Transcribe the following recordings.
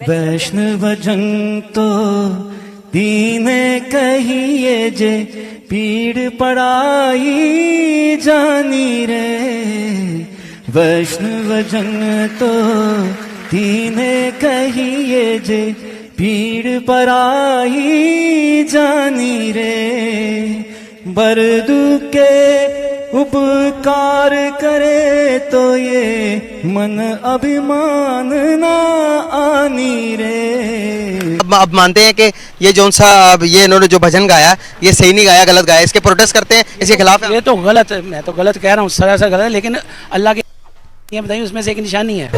वैष्णव जन तो दीने कहिए जे पीड़ पड़ाई जानी रे। वैष्णव जन तो दीने कहिए जे पीड़ पड़ाई जानी रे। बरदू के उपकार करे तो ये मन अभिमान ना आनी रे। अब मानते हैं कि ये जो सा अब ये इन्होंने जो भजन गाया ये सही नहीं गाया, गलत गाया, इसके प्रोटेस्ट करते हैं, इसके खिलाफ है। ये तो गलत है, मैं तो गलत कह रहा हूँ, सरासर गलत है, लेकिन अल्लाह की ये बताइए उसमें से एक निशानी है।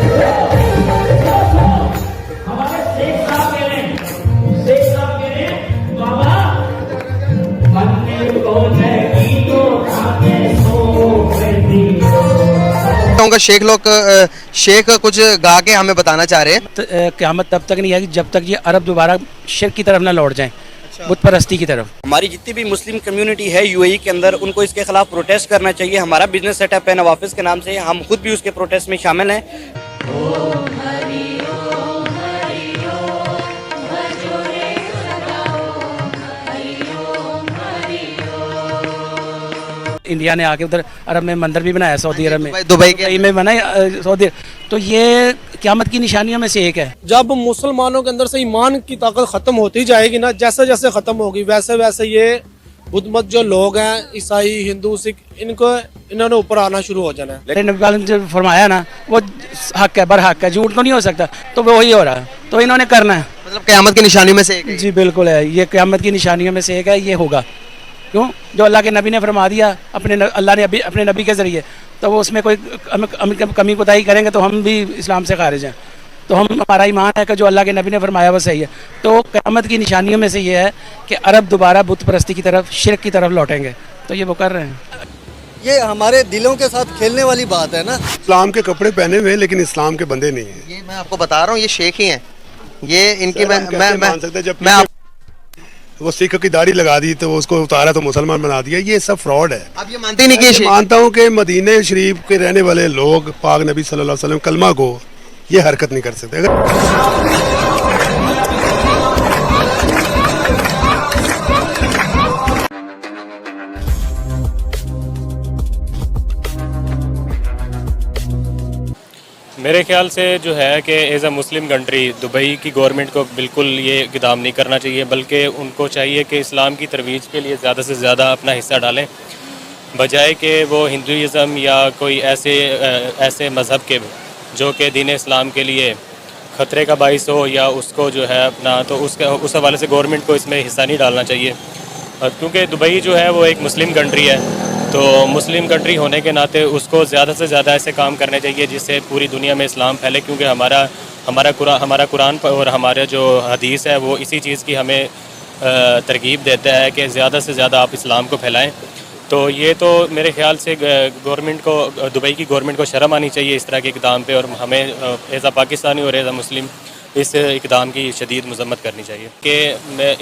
शेख कुछ गा के हमें बताना चाह रहे हैं। क़यामत तब तक नहीं आएगी जब तक ये अरब दोबारा शिर्क की तरफ ना लौट जाएं, बुत परस्ती की तरफ। हमारी जितनी भी मुस्लिम कम्युनिटी है यूएई के अंदर, उनको इसके खिलाफ प्रोटेस्ट करना चाहिए। हमारा बिजनेस सेटअप है नवाफिस के नाम से, हम खुद भी उसके प्रोटेस्ट में शामिल हैं। इंडिया ने आके उधर अरब में मंदिर भी बनाया, सऊदी अरब में, दुबई में बनाया सऊदी। तो ये क़यामत की निशानियों में से एक है। जब मुसलमानों के अंदर से ईमान की ताकत खत्म होती जाएगी ना, जैसे जैसे खत्म होगी वैसे वैसे ये बुद्ध मत जो लोग हैं, ईसाई, हिंदू, सिख, इन्होंने ऊपर आना शुरू हो जाना है। नबी जो फरमाया ना वो हक है, बरहक है, झूठ तो नहीं हो सकता, तो वो वही हो रहा है, तो इन्होंने करना है। मतलब क़यामत की निशानियों में से एक है। जी बिल्कुल है, ये क़यामत की निशानियों में से एक है, ये होगा। क्यों? जो अल्लाह के नबी ने फरमा दिया अल्लाह ने अपने नबी के ज़रिए, तो वो उसमें कोई कमी कोताही करेंगे तो हम भी इस्लाम से खारिज हैं। तो हमारा ईमान है कि जो अल्लाह के नबी ने फरमाया वो सही है। तो क़यामत की निशानियों में से ये है कि अरब दोबारा बुत परस्ती की तरफ, शिर्क की तरफ लौटेंगे, तो ये वो कर रहे हैं। ये हमारे दिलों के साथ खेलने वाली बात है ना। इस्लाम के कपड़े पहने हुए लेकिन इस्लाम के बंदे नहीं है। ये मैं आपको बता रहा हूँ, ये शेख ही हैं, ये इनकी मैं वो सिख की दाढ़ी लगा दी तो उसको उतारा तो मुसलमान बना दिया, ये सब फ्रॉड है। आप ये मानते नहीं कि मानता हूँ कि मदीने शरीफ के रहने वाले लोग पाक नबी सल्लल्लाहु अलैहि वसल्लम कलमा को ये हरकत नहीं कर सकते। मेरे ख्याल से जो है कि as a Muslim country Dubai की गवर्नमेंट को बिल्कुल ये इक़दाम नहीं करना चाहिए, बल्कि उनको चाहिए कि इस्लाम की तरवीज के लिए ज़्यादा से ज़्यादा अपना हिस्सा डालें, बजाय कि वो हिंदुइज़म या कोई ऐसे मज़हब के जो कि दीन इस्लाम के लिए ख़तरे का बाइस हो या उसको जो है अपना, तो उस हवाले से गवर्नमेंट को इसमें हिस्सा नहीं डालना चाहिए। क्योंकि दुबई जो है वो एक मुस्लिम कंट्री है, तो मुस्लिम कंट्री होने के नाते उसको ज़्यादा से ज़्यादा ऐसे काम करने चाहिए जिससे पूरी दुनिया में इस्लाम फैले। क्योंकि हमारा कुरान और हमारा जो हदीस है वो इसी चीज़ की हमें तरगीब देता है कि ज़्यादा से ज़्यादा आप इस्लाम को फैलाएं। तो ये तो मेरे ख्याल से गवर्नमेंट को, दुबई की गवर्नमेंट को शर्म आनी चाहिए इस तरह के इक़दाम पे, और हमें एज़ अ पाकिस्तानी और एज़ अ मुस्लिम इस इक़दाम की शदीद मज़म्मत करनी चाहिए कि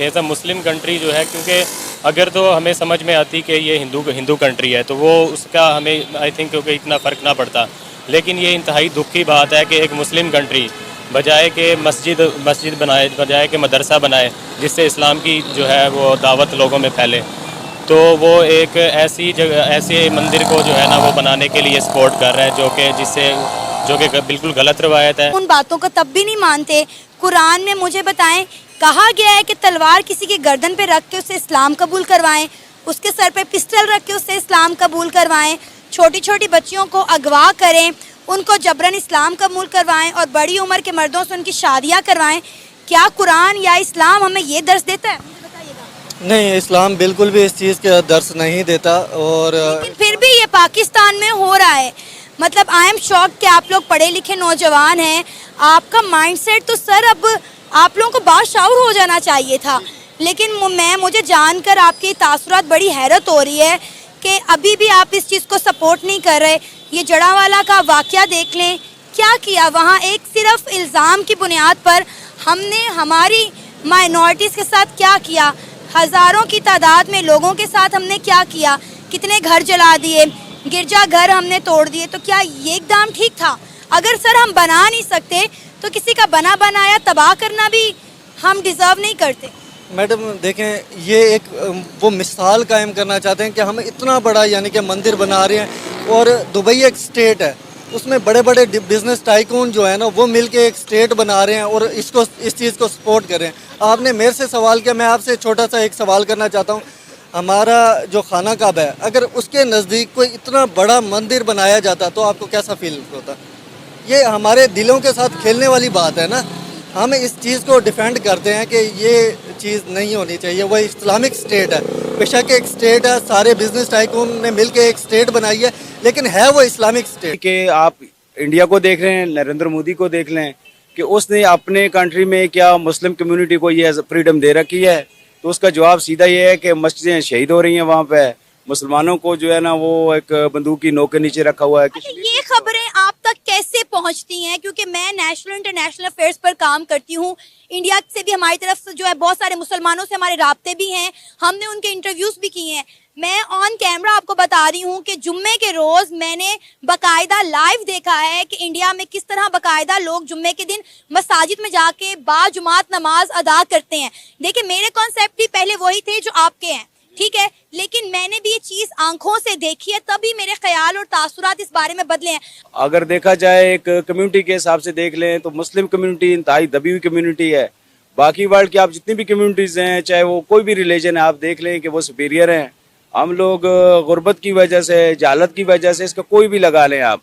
एज़ अ मुस्लिम कंट्री जो है, क्योंकि अगर तो हमें समझ में आती कि ये हिंदू कंट्री है तो वो उसका हमें आई थिंक क्योंकि इतना फ़र्क ना पड़ता। लेकिन ये इंतहाई दुख की बात है कि एक मुस्लिम कंट्री बजाय के मस्जिद बनाए, बजाय के मदरसा बनाए जिससे इस्लाम की जो है वो दावत लोगों में फैले, तो वो एक ऐसे मंदिर को जो है ना वो बनाने के लिए सपोर्ट कर रहा है जो कि बिल्कुल गलत रवायत है। उन बातों को तब भी नहीं मानते। कुरान में मुझे बताएं, कहा गया है कि तलवार किसी के गर्दन पे रख के उससे इस्लाम कबूल करवाएं, उसके सर पे पिस्टल रख के उससे इस्लाम कबूल करवाएं, छोटी छोटी बच्चियों को अगवा करें, उनको जबरन इस्लाम कबूल करवाएं और बड़ी उम्र के मर्दों से उनकी शादियां करवाएं। क्या कुरान या इस्लाम हमें ये दर्श देता है? नहीं, इस्लाम बिल्कुल भी इस चीज़ का दर्श नहीं देता। और लेकिन फिर भी ये पाकिस्तान में हो रहा है। मतलब आई एम शॉक कि आप लोग पढ़े लिखे नौजवान हैं, आपका माइंडसेट तो सर अब आप लोगों को बाशाऊर हो जाना चाहिए था। लेकिन मुझे जानकर आपके तासुरात बड़ी हैरत हो रही है कि अभी भी आप इस चीज़ को सपोर्ट नहीं कर रहे। ये जड़ावाला का वाक़या देख लें, क्या किया वहाँ, एक सिर्फ इल्ज़ाम की बुनियाद पर हमने हमारी माइनॉरिटीज़ के साथ क्या किया, हज़ारों की तादाद में लोगों के साथ हमने क्या किया, कितने घर जला दिए, गिरजा घर हमने तोड़ दिए। तो क्या ये एकदम ठीक था? अगर सर हम बना नहीं सकते तो किसी का बना बनाया तबाह करना भी हम डिजर्व नहीं करते। मैडम देखें, ये एक वो मिसाल कायम करना चाहते हैं कि हम इतना बड़ा यानी कि मंदिर बना रहे हैं, और दुबई एक स्टेट है, उसमें बड़े बड़े बिजनेस टाइकून जो है ना वो मिलके एक स्टेट बना रहे हैं और इसको इस चीज़ को सपोर्ट कर रहे हैं। आपने मेरे से सवाल किया, मैं आपसे छोटा सा एक सवाल करना चाहता हूँ। हमारा जो खाना काबा है, अगर उसके नज़दीक कोई इतना बड़ा मंदिर बनाया जाता तो आपको कैसा फील होता? ये हमारे दिलों के साथ खेलने वाली बात है ना। हम इस चीज़ को डिफेंड करते हैं कि ये चीज़ नहीं होनी चाहिए। वो इस्लामिक स्टेट है, बेशक एक स्टेट है, सारे बिजनेस टाइकून ने मिलके एक स्टेट बनाई है, लेकिन है वो इस्लामिक स्टेट। कि आप इंडिया को देख रहे हैं, नरेंद्र मोदी को देख लें कि उसने अपने कंट्री में क्या मुस्लिम कम्युनिटी को ये फ्रीडम दे रखी है, तो उसका जवाब सीधा ये है कि मस्जिदें शहीद हो रही हैं, वहाँ पे मुसलमानों को जो है ना वो एक बंदूक की नोक के नीचे रखा हुआ है। ये खबरें आप तक कैसे पहुंचती हैं? क्योंकि मैं नेशनल इंटरनेशनल अफेयर्स पर काम करती हूँ, इंडिया से भी हमारी तरफ से जो है बहुत सारे मुसलमानों से हमारे राब्ते भी हैं, हमने उनके इंटरव्यूज भी किए हैं। मैं ऑन कैमरा आपको बता रही हूँ कि जुम्मे के रोज मैंने बाकायदा लाइव देखा है कि इंडिया में किस तरह बाकायदा लोग जुम्मे के दिन मसाजिद में जाके बाजुमात नमाज अदा करते हैं। देखिए, मेरे कॉन्सेप्ट भी पहले वही थे जो आपके हैं, ठीक है, लेकिन मैंने भी ये चीज आंखों से देखी है, तभी मेरे ख्याल और तासुरात इस बारे में बदले हैं। अगर देखा जाए एक कम्युनिटी के हिसाब से देख लें तो मुस्लिम कम्युनिटी इंतहाई दबी हुई कम्युनिटी है। बाकी वर्ल्ड की आप जितनी भी कम्युनिटीज हैं, चाहे वो कोई भी रिलीजन है, आप देख लें कि वो सुपीरियर हैं। हम लोग गुर्बत की वजह से, जहालत की वजह से, इसका कोई भी लगा लें आप,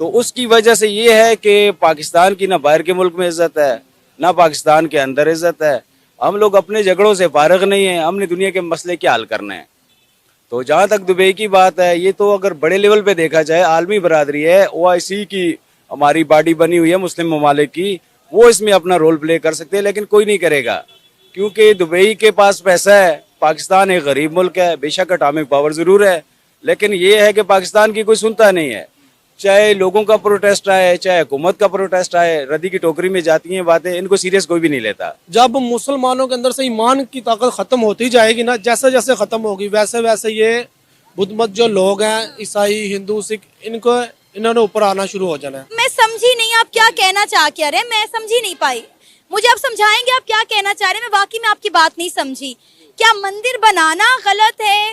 तो उसकी वजह से ये है कि पाकिस्तान की ना बाहर के मुल्क में इज्जत है, ना पाकिस्तान के अंदर इज्जत है। हम लोग अपने झगड़ों से फारग नहीं हैं, हमने दुनिया के मसले क्या हल करने हैं। तो जहाँ तक दुबई की बात है, ये तो अगर बड़े लेवल पे देखा जाए, आलमी बरादरी है, OIC की हमारी बॉडी बनी हुई है मुस्लिम ममालिक की, वो इसमें अपना रोल प्ले कर सकते हैं, लेकिन कोई नहीं करेगा क्योंकि दुबई के पास पैसा है। पाकिस्तान एक गरीब मुल्क है, बेशक एटॉमिक पावर ज़रूर है, लेकिन ये है कि पाकिस्तान की कोई सुनता नहीं है। चाहे लोगों का प्रोटेस्ट आए, चाहे हुकूमत का प्रोटेस्ट आए, रद्दी की टोकरी में जाती हैं बातें, इनको सीरियस कोई भी नहीं लेता। जब मुसलमानों के अंदर से ईमान की ताकत ख़त्म होती जाएगी ना, जैसे जैसे ख़त्म होगी वैसे वैसे ये बुद्ध मत जो लोग हैं, ईसाई, हिंदू, सिख, इन्होंने ऊपर आना शुरू हो जाना है। मैं समझी नहीं आप क्या कहना चाह के रहे, मैं समझी नहीं पाई, मुझे आप समझाएंगे आप क्या कहना चाह रहे हैं? मैं वाकई में आपकी बात नहीं समझी। क्या मंदिर बनाना गलत है?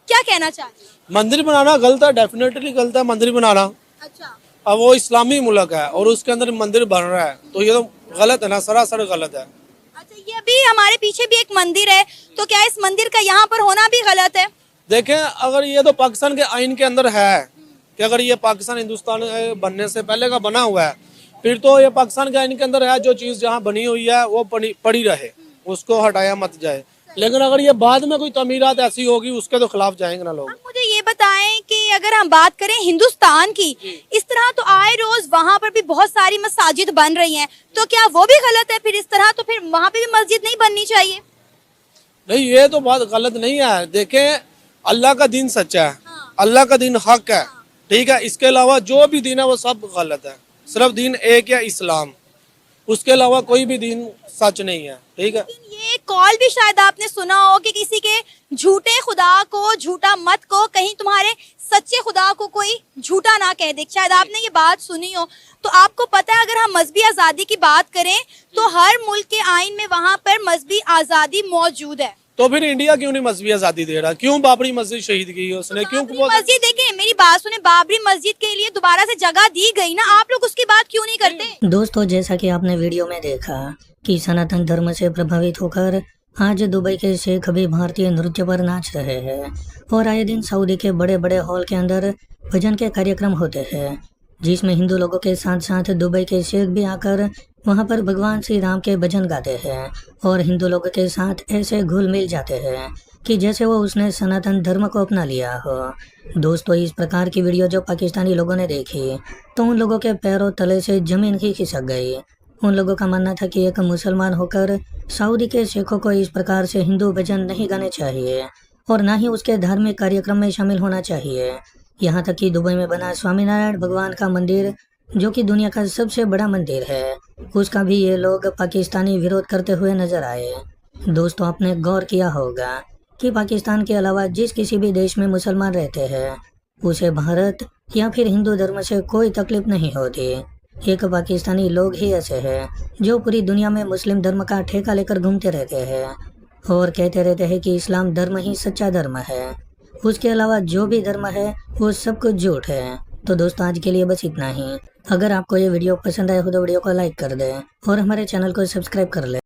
क्या कहना चाह रहे हैं? मंदिर बनाना गलत है, डेफिनेटली गलत है मंदिर बनाना। अच्छा, अब वो इस्लामी मुल्क है और उसके अंदर मंदिर बन रहा है, तो ये तो गलत है ना, सरासर गलत है। अच्छा, ये अभी हमारे पीछे भी एक मंदिर है, तो क्या इस मंदिर का यहाँ पर होना भी गलत है? देखें, अगर ये तो पाकिस्तान के आइन के अंदर है कि अगर ये पाकिस्तान हिंदुस्तान बनने से पहले का बना हुआ है, फिर तो ये पाकिस्तान के आइन के अंदर है, जो चीज़ जहाँ बनी हुई है वो पड़ी रहे, उसको हटाया मत जाए। लेकिन अगर ये बाद में कोई तमीरात ऐसी होगी, उसके तो खिलाफ जाएंगे ना लोग। मुझे ये बताएं कि अगर हम बात करें हिंदुस्तान की, इस तरह तो आए रोज वहाँ पर भी बहुत सारी मसाजिद बन रही हैं, तो क्या वो भी गलत है फिर इस तरह? तो फिर वहाँ पे भी मस्जिद नहीं बननी चाहिए? नहीं, ये तो बात गलत नहीं है। देखें, अल्लाह का दिन सच्चा है, अल्लाह का दिन हक है, ठीक है। इसके अलावा जो भी दिन है वो सब गलत है। सिर्फ दिन एक है इस्लाम, उसके अलावा कोई भी दिन सच नहीं है, ठीक है। ये कॉल भी शायद आपने सुना हो कि किसी के झूठे खुदा को, झूठा मत को, कहीं तुम्हारे सच्चे खुदा को कोई झूठा ना कह दे, शायद आपने ये बात सुनी हो। तो आपको पता है, अगर हम मजहबी आज़ादी की बात करें तो हर मुल्क के आइन में वहाँ पर मजहबी आज़ादी मौजूद है। तो फिर इंडिया क्यों नहीं मजहबी आज़ादी दे रहा? क्यों बाबरी मस्जिद शहीद की है उसने? क्यों मस्जिद, देखिए मेरी बात सुने, बाबरी मस्जिद के लिए दोबारा से जगह दी गई ना, आप लोग उसकी बात क्यों नहीं करते? दोस्तों, जैसा कि आपने वीडियो में देखा कि सनातन धर्म से प्रभावित होकर आज दुबई के शेख भी भारतीय नृत्य पर नाच रहे हैं और आए दिन सऊदी के बड़े बड़े हॉल के अंदर भजन के कार्यक्रम होते हैं, जिसमें हिंदू लोगों के साथ साथ दुबई के शेख भी आकर वहां पर भगवान श्री राम के भजन गाते हैं और हिंदू लोगों के साथ ऐसे घुल मिल जाते हैं कि जैसे वो उसने सनातन धर्म को अपना लिया हो। दोस्तों, इस प्रकार की वीडियो जो पाकिस्तानी लोगों ने देखी तो उन लोगों के पैरों तले से जमीन ही खिसक गई। उन लोगों का मानना था कि एक मुसलमान होकर सऊदी के शेखों को इस प्रकार से हिंदू भजन नहीं गाने चाहिए और ना ही उसके धार्मिक कार्यक्रम में शामिल होना चाहिए। यहाँ तक कि दुबई में बना स्वामीनारायण भगवान का मंदिर, जो कि दुनिया का सबसे बड़ा मंदिर है, उसका भी ये लोग पाकिस्तानी विरोध करते हुए नजर आए। दोस्तों, आपने गौर किया होगा कि पाकिस्तान के अलावा जिस किसी भी देश में मुसलमान रहते हैं उसे भारत या फिर हिंदू धर्म से कोई तकलीफ नहीं होती, एक पाकिस्तानी लोग ही ऐसे हैं जो पूरी दुनिया में मुस्लिम धर्म का ठेका लेकर घूमते रहते हैं और कहते रहते हैं कि इस्लाम धर्म ही सच्चा धर्म है। उसके अलावा जो भी धर्म है वो सब कुछ झूठ है। तो दोस्तों आज के लिए बस इतना ही। अगर आपको ये वीडियो पसंद आया हो तो वीडियो को लाइक कर दें और हमारे चैनल को सब्सक्राइब कर लें।